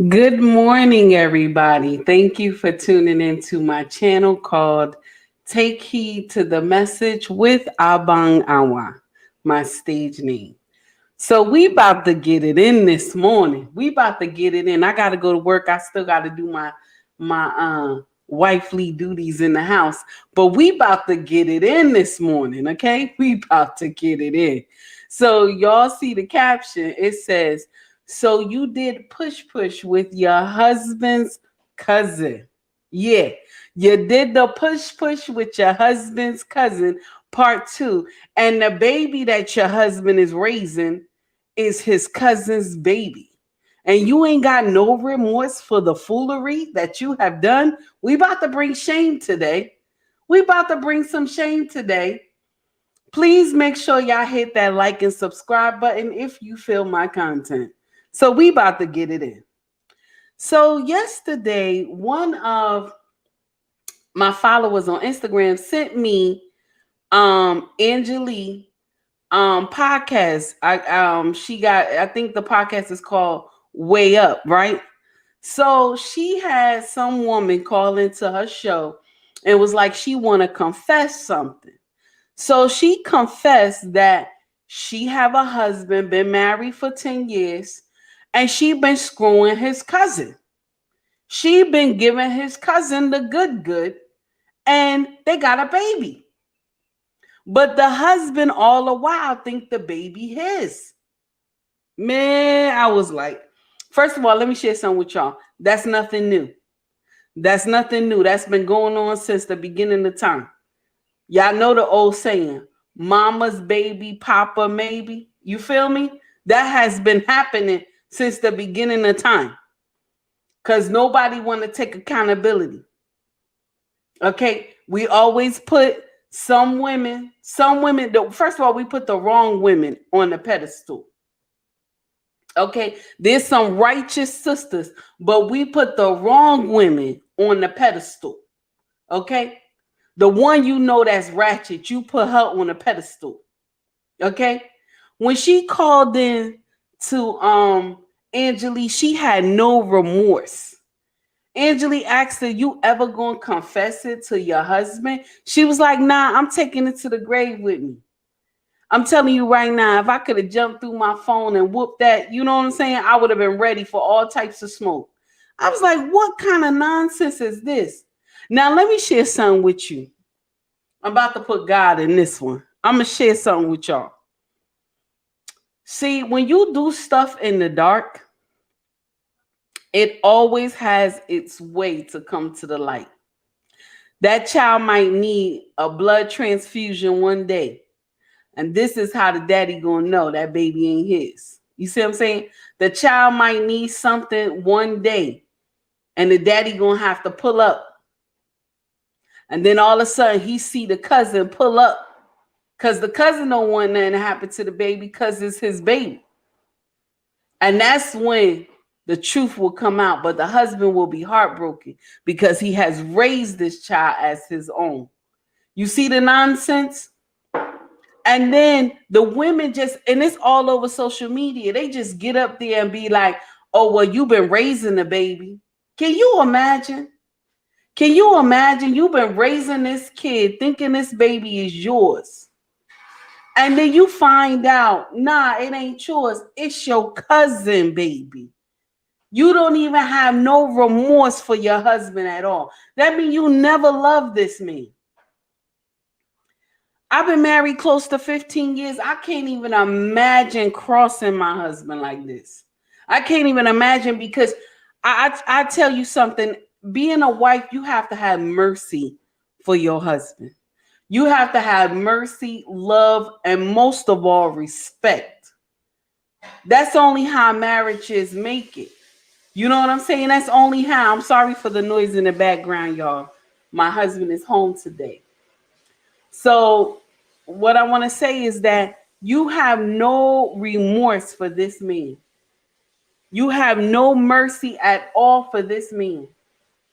Good morning, everybody. Thank you for tuning into my channel called Take Heed to the Message with Abang Awa, my stage name. So we about to get it in this morning. We about to get it in. I got to go to work. I still got to do my wifely duties in the house, but we about to get it in this morning. Okay, we about to get it in. So y'all see the caption? It says, "So you did push with your husband's cousin." Yeah, you did the push with your husband's cousin, part two, and the baby that your husband is raising is his cousin's baby. And you ain't got no remorse for the foolery that you have done. We about to bring shame today. We about to bring some shame today. Please make sure y'all hit that like and subscribe button if you feel my content. So we about to get it in. So yesterday, one of my followers on Instagram sent me Angelique podcast. I think the podcast is called Way Up, right? So she had some woman call into her show and was like she want to confess something. So she confessed that she have a husband, been married for 10 years, and she been screwing his cousin. She been giving his cousin the good, and they got a baby. But the husband all the while think the baby his. Man, I was like, first of all, let me share something with y'all. That's nothing new. That's nothing new. That's been going on since the beginning of time. Y'all know the old saying, mama's baby, papa maybe. You feel me? That has been happening since the beginning of time. Because nobody want to take accountability. Okay? We always put some women, first of all, we put the wrong women on the pedestal. Okay, there's some righteous sisters, but we put the wrong women on the pedestal. Okay, the one you know that's ratchet, you put her on a pedestal. Okay, when she called in to Angelique, she had no remorse. Angelique asked her, "You ever gonna confess it to your husband?" She was like, "Nah, I'm taking it to the grave with me." I'm telling you right now, if I could have jumped through my phone and whooped that, you know what I'm saying? I would have been ready for all types of smoke. I was like, what kind of nonsense is this? Now, let me share something with you. I'm about to put God in this one. I'm going to share something with y'all. See, when you do stuff in the dark, it always has its way to come to the light. That child might need a blood transfusion one day. And this is how the daddy gonna know that baby ain't his. You see what I'm saying? The child might need something one day, and the daddy gonna have to pull up. And then all of a sudden he see the cousin pull up. Because the cousin don't want nothing to happen to the baby because it's his baby. And that's when the truth will come out. But the husband will be heartbroken because he has raised this child as his own. You see the nonsense? And then the women just, and it's all over social media, they just get up there and be like, oh, well, you've been raising a baby. Can you imagine? Can you imagine you've been raising this kid thinking this baby is yours? And then you find out, nah, it ain't yours. It's your cousin, baby. You don't even have no remorse for your husband at all. That means you never loved this man. I've been married close to 15 years. I can't even imagine crossing my husband like this. I can't even imagine because I tell you something, being a wife, you have to have mercy for your husband. You have to have mercy, love, and most of all, respect. That's only how marriages make it. You know what I'm saying? That's only how. I'm sorry for the noise in the background, y'all. My husband is home today. So what I want to say is that you have no remorse for this man. You have no mercy at all for this man.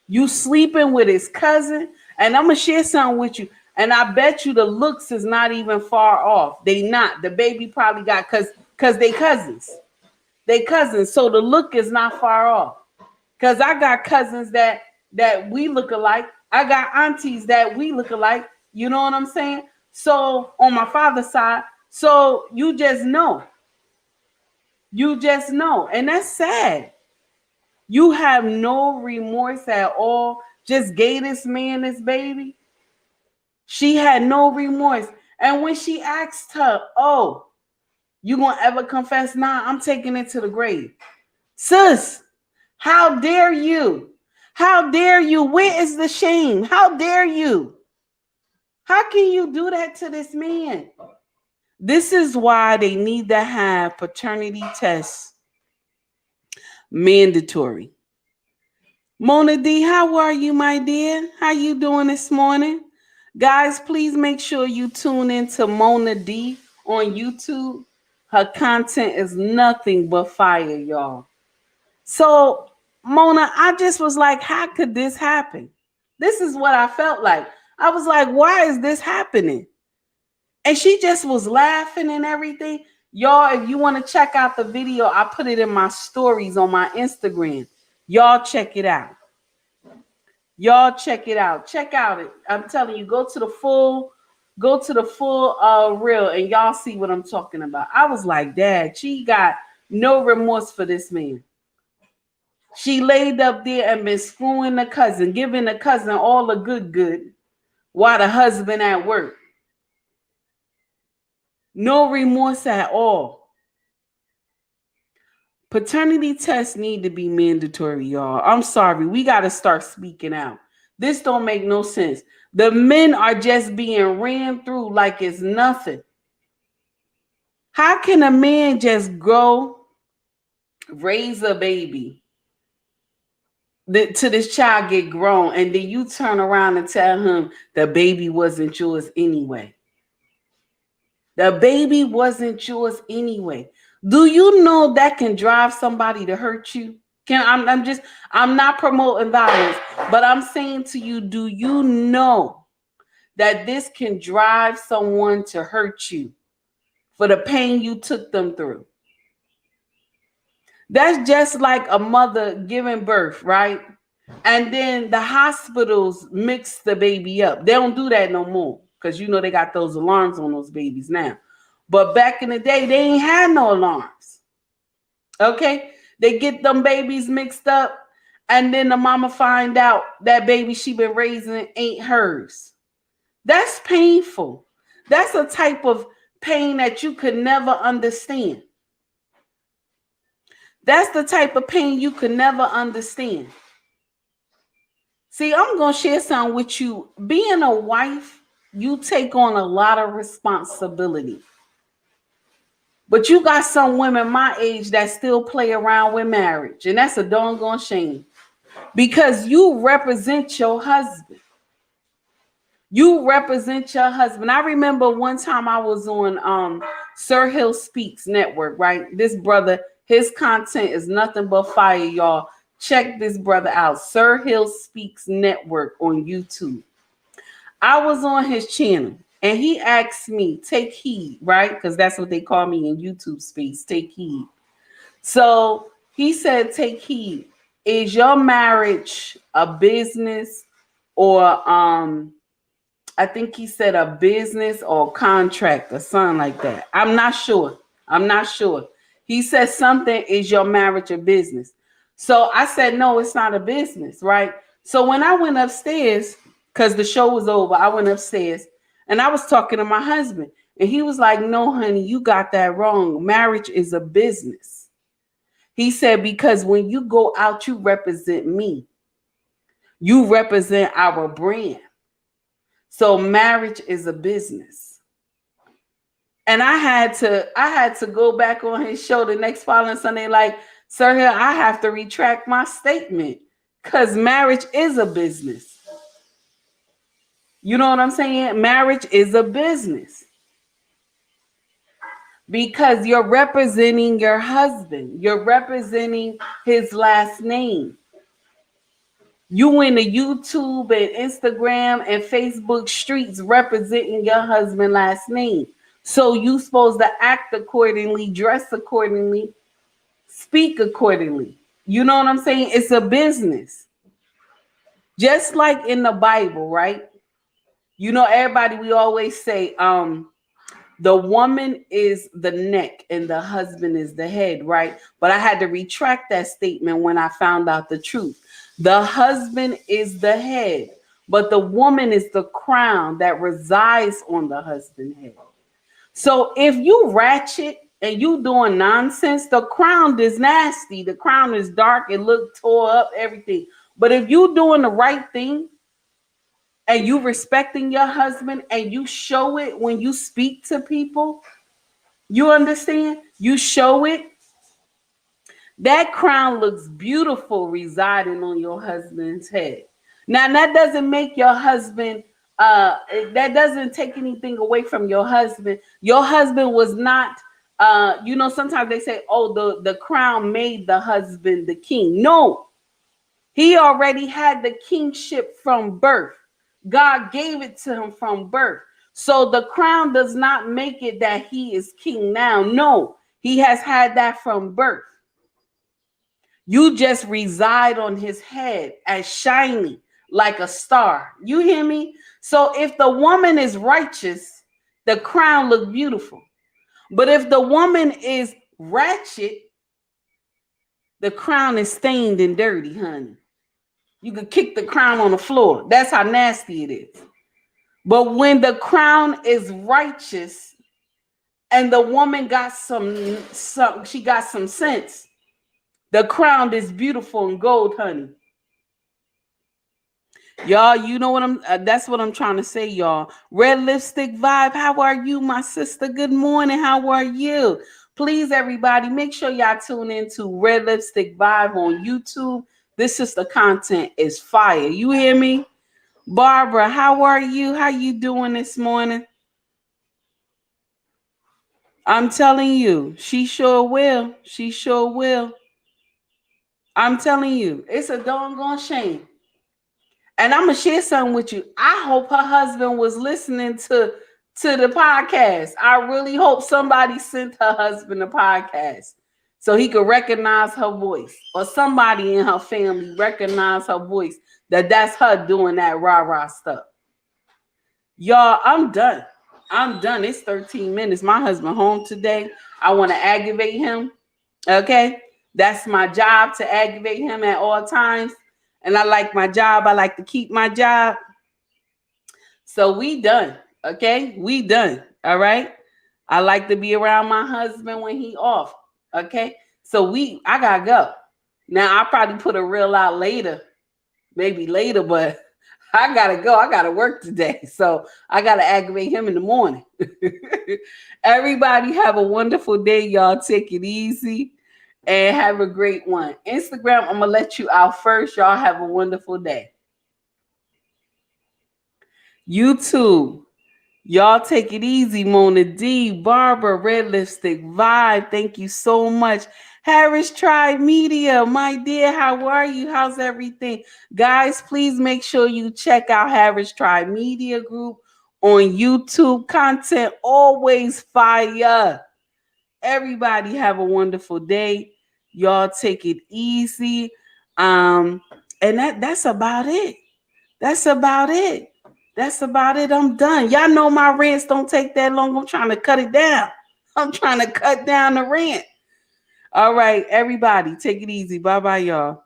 You sleeping with his cousin, and I'm gonna share something with you. And I bet you the looks is not even far off. They not. The baby probably got because they cousins. They cousins. So the look is not far off. Because I got cousins that we look alike. I got aunties that we look alike. You know what I'm saying? So on my father's side, so you just know. You just know. And that's sad. You have no remorse at all. Just gave this man this baby. She had no remorse. And when she asked her, oh, you gonna ever confess? Nah, I'm taking it to the grave. Sis, how dare you? How dare you? Where is the shame? How dare you? How can you do that to this man? This is why they need to have paternity tests mandatory. Mona D, how are you, my dear? How you doing this morning? Guys, please make sure you tune in to Mona D on YouTube. Her content is nothing but fire, y'all. So, Mona, I just was like, how could this happen? This is what I felt like. I was like, why is this happening? And she just was laughing and everything. Y'all, if you want to check out the video, I put it in my stories on my Instagram. Y'all check it out. Y'all check it out. Check out it. I'm telling you, go to the full reel and y'all see what I'm talking about. I was like, Dad, she got no remorse for this man. She laid up there and been screwing the cousin, giving the cousin all the good while the husband at work. No remorse at all. Paternity tests need to be mandatory, y'all. I'm sorry. We got to start speaking out. This don't make no sense. The men are just being ran through like it's nothing. How can a man just go raise a baby to this child get grown and then you turn around and tell him the baby wasn't yours anyway? The baby wasn't yours anyway. Do you know that can drive somebody to hurt you? I'm not promoting violence, but I'm saying to you, do you know that this can drive someone to hurt you for the pain you took them through? That's just like a mother giving birth, right? And then the hospitals mix the baby up. They don't do that no more because you know they got those alarms on those babies now. But back in the day, they ain't had no alarms. Okay? They get them babies mixed up, and then the mama find out that baby she been raising ain't hers. That's painful. That's a type of pain that you could never understand. That's the type of pain you could never understand. See, I'm going to share something with you. Being a wife, you take on a lot of responsibility. But you got some women my age that still play around with marriage. And that's a doggone shame. Because you represent your husband. You represent your husband. I remember one time I was on Sir Hill Speaks Network, right? This brother, his content is nothing but fire, y'all. Check this brother out. Sir Hill Speaks Network on YouTube. I was on his channel and he asked me, take heed, right? Because that's what they call me in YouTube space, take heed. So he said, take heed. Is your marriage a business or I think he said a business or contract or something like that. I'm not sure. He said something, is your marriage a business? So I said, no, it's not a business, right? So when I went upstairs, because the show was over, I went upstairs and I was talking to my husband. And he was like, no, honey, you got that wrong. Marriage is a business. He said, because when you go out, you represent me. You represent our brand. So marriage is a business. And I had to go back on his show the next following Sunday, like, Sir Hill, I have to retract my statement because marriage is a business. You know what I'm saying? Marriage is a business. Because you're representing your husband. You're representing his last name. You in the YouTube and Instagram and Facebook streets representing your husband's last name. So you supposed to act accordingly, dress accordingly, speak accordingly. You know what I'm saying? It's a business. Just like in the Bible, right? You know, everybody, we always say, the woman is the neck and the husband is the head, right? But I had to retract that statement when I found out the truth. The husband is the head, but the woman is the crown that resides on the husband's head. So if you ratchet and you doing nonsense, the crown is nasty. The crown is dark. It look tore up, everything. But if you doing the right thing and you respecting your husband and you show it when you speak to people, you understand? You show it. That crown looks beautiful residing on your husband's head. Now that doesn't make your husband that doesn't take anything away from your husband. Your husband was not you know, sometimes they say, oh, the crown made the husband the king. No, he already had the kingship from birth. God gave it to him from birth. So the crown does not make it that he is king now. No, he has had that from birth. You just reside on his head as shiny like a star. You hear me? So if the woman is righteous, the crown look beautiful. But if the woman is ratchet, the crown is stained and dirty, honey. You could kick the crown on the floor. That's how nasty it is. But when the crown is righteous and the woman got some she got some sense, the crown is beautiful and gold, honey. Y'all, you know what I'm that's what I'm trying to say, y'all. Red Lipstick Vibe, how are you, my sister? Good morning. How are you? Please, everybody, make sure y'all tune in to Red Lipstick Vibe on YouTube. This is the content is fire. You hear me? Barbara, how are you? How you doing this morning? I'm telling you, she sure will. She sure will. I'm telling you, it's a doggone shame. And I'm gonna share something with you. I hope her husband was listening to the podcast. I really hope somebody sent her husband a podcast so he could recognize her voice, or somebody in her family recognize her voice. That's her doing that rah rah stuff. Y'all, I'm done. I'm done. It's 13 minutes. My husband home today. I want to aggravate him. Okay? That's my job, to aggravate him at all times. And I like my job. I like to keep my job. So we done. Okay? We done. All right? I like to be around my husband when he off. Okay? So I gotta go. Now I'll probably put a reel out later. Maybe later, but I gotta go. I gotta work today. So I gotta aggravate him in the morning. Everybody have a wonderful day, y'all. Take it easy and have a great one. Instagram, I'm gonna let you out first. Y'all have a wonderful day. YouTube, y'all take it easy. Mona D, Barbara, Red Lipstick Vibe. Thank you so much. Harris Tribe Media, my dear, how are you? How's everything? Guys, please make sure you check out Harris Tribe Media Group on YouTube. Content always fire. Everybody have a wonderful day. Y'all take it easy. And that's about it. That's about it. That's about it. I'm done. Y'all know my rants don't take that long. I'm trying to cut it down. I'm trying to cut down the rant. All right, everybody, take it easy. Bye-bye, y'all.